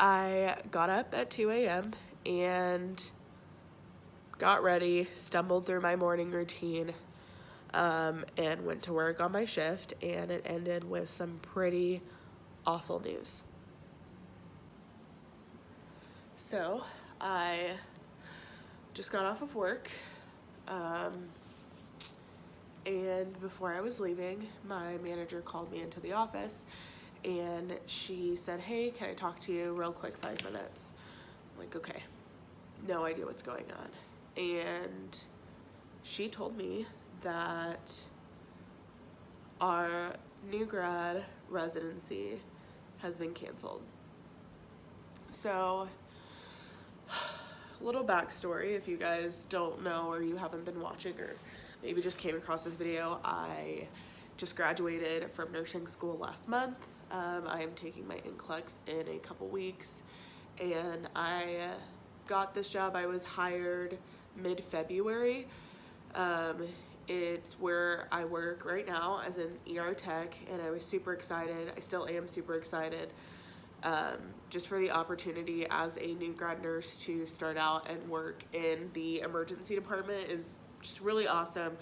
I got up at 2 a.m. and got ready, stumbled through my morning routine, and went to work on my shift, and it ended with some pretty awful news. So I just got off of work, and before I was leaving, my manager called me into the office, and she said, "Hey, can I talk to you real quick, 5 minutes?" I'm like, okay, no idea what's going on. And she told me that our new grad residency has been canceled. So, a little backstory if you guys don't know or you haven't been watching or maybe just came across this video. I just graduated from nursing school last month. I am taking my NCLEX in a couple weeks, and I got this job. I was hired mid-February. It's where I work right now as an ER tech, and I was super excited. I still am super excited just for the opportunity as a new grad nurse to start out and work in the emergency department is just really awesome.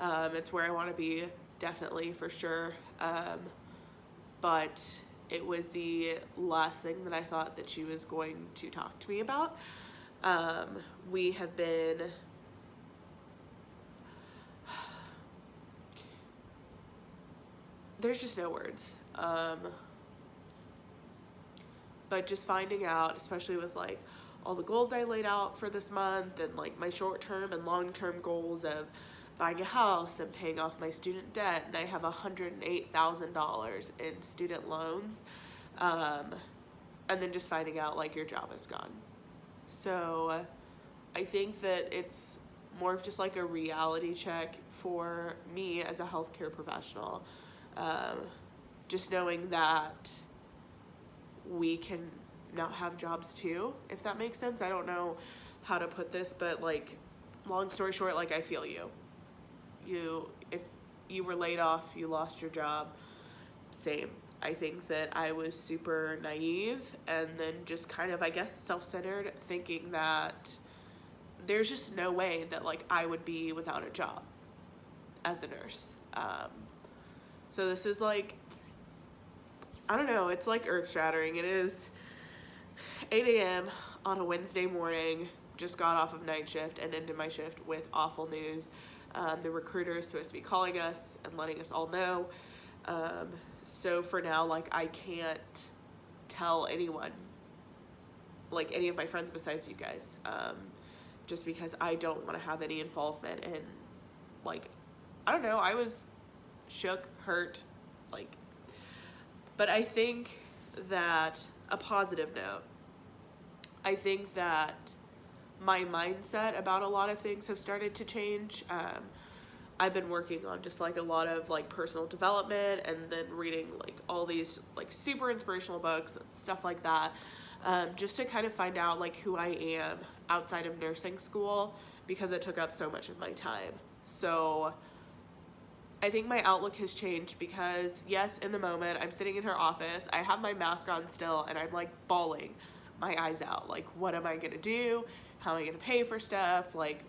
It's where I want to be, definitely, for sure. But it was the last thing that I thought that she was going to talk to me about. We have been there's just no words. But just finding out, especially with like all the goals I laid out for this month and like my short-term and long-term goals of buying a house and paying off my student debt, and I have $108,000 in student loans, and then just finding out like your job is gone. So I think that it's more of just like a reality check for me as a healthcare professional. Just knowing that we can not have jobs too, if that makes sense. I don't know how to put this, but like, long story short, like, I feel you. If you were laid off, you lost your job, same. I think that I was super naive and then just kind of, I guess, self-centered, thinking that there's just no way that like I would be without a job as a nurse. So this is like, I don't know, it's like earth-shattering. It is 8 a.m. on a Wednesday morning, just got off of night shift and ended my shift with awful news. The recruiter is supposed to be calling us and letting us all know. So for now, like, I can't tell anyone, like any of my friends besides you guys, just because I don't want to have any involvement in, like, I don't know, I was shook, hurt, like, but I think that, a positive note, I think that my mindset about a lot of things have started to change. I've been working on just like a lot of like personal development and then reading like all these like super inspirational books and stuff like that, just to kind of find out like who I am outside of nursing school, because it took up so much of my time. So I think my outlook has changed because, yes, in the moment, I'm sitting in her office, I have my mask on still, and I'm like bawling my eyes out. Like, what am I gonna do? How am I gonna pay for stuff? Like,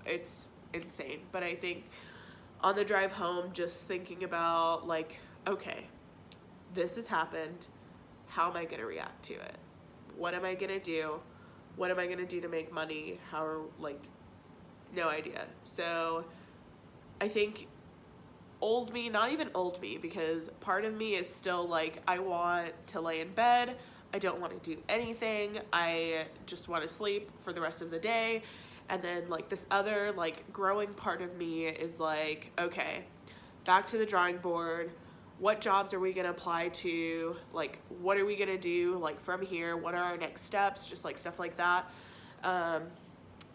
it's insane. But I think on the drive home, just thinking about like, okay, this has happened. How am I gonna react to it? What am I gonna do? What am I gonna do to make money? Like, no idea. So I think old me, not even old me, because part of me is still like, I want to lay in bed. I don't want to do anything. I just want to sleep for the rest of the day. And then like this other like growing part of me is like, okay, back to the drawing board. What jobs are we going to apply to? Like, what are we going to do like from here? What are our next steps? Just like stuff like that.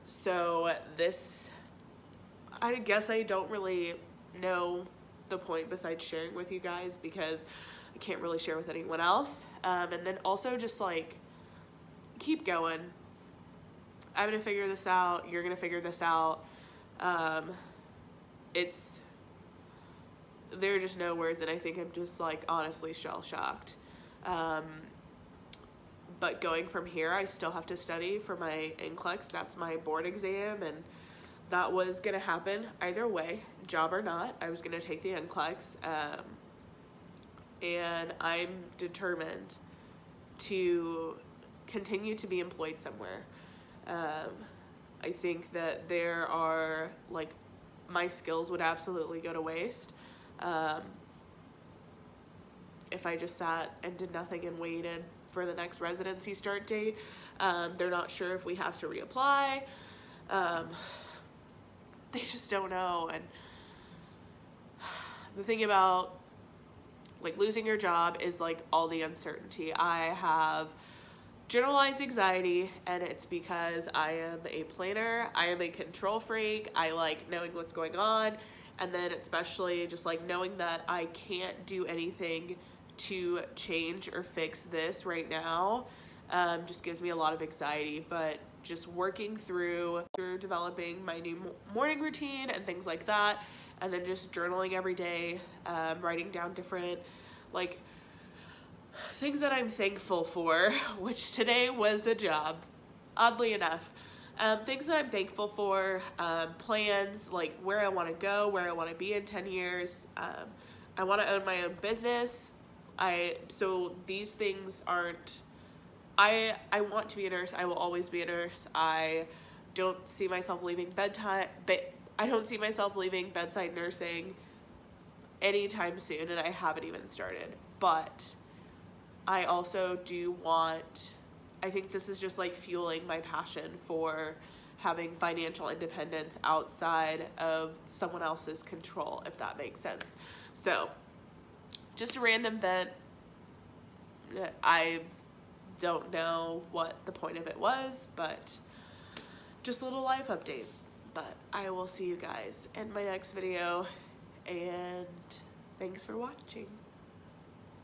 So this, I guess I don't really know the point besides sharing with you guys, because I can't really share with anyone else. And then also just like, keep going. I'm gonna figure this out. You're gonna figure this out. There are just no words, and I think I'm just like honestly shell shocked. But going from here, I still have to study for my NCLEX. That's my board exam, and that was gonna happen either way, job or not. I was gonna take the NCLEX, and I'm determined to continue to be employed somewhere. I think that there are, like, my skills would absolutely go to waste if I just sat and did nothing and waited for the next residency start date. They're not sure if we have to reapply. They just don't know. And the thing about, like, losing your job is, like, all the uncertainty. I have generalized anxiety, and it's because I am a planner. I am a control freak. I like knowing what's going on, and then especially just like knowing that I can't do anything to change or fix this right now just gives me a lot of anxiety. But just working through developing my new morning routine and things like that, and then just journaling every day, writing down different, like, things that I'm thankful for, which today was a job, oddly enough. Things that I'm thankful for, plans, like where I want to go, where I want to be in 10 years. I want to own my own business. So these things aren't, I want to be a nurse. I will always be a nurse. I don't see myself leaving I don't see myself leaving bedside nursing anytime soon, and I haven't even started. But I also do want, I think this is just like fueling my passion for having financial independence outside of someone else's control, if that makes sense. So just a random vent. I don't know what the point of it was, but just a little life update. But I will see you guys in my next video, and thanks for watching.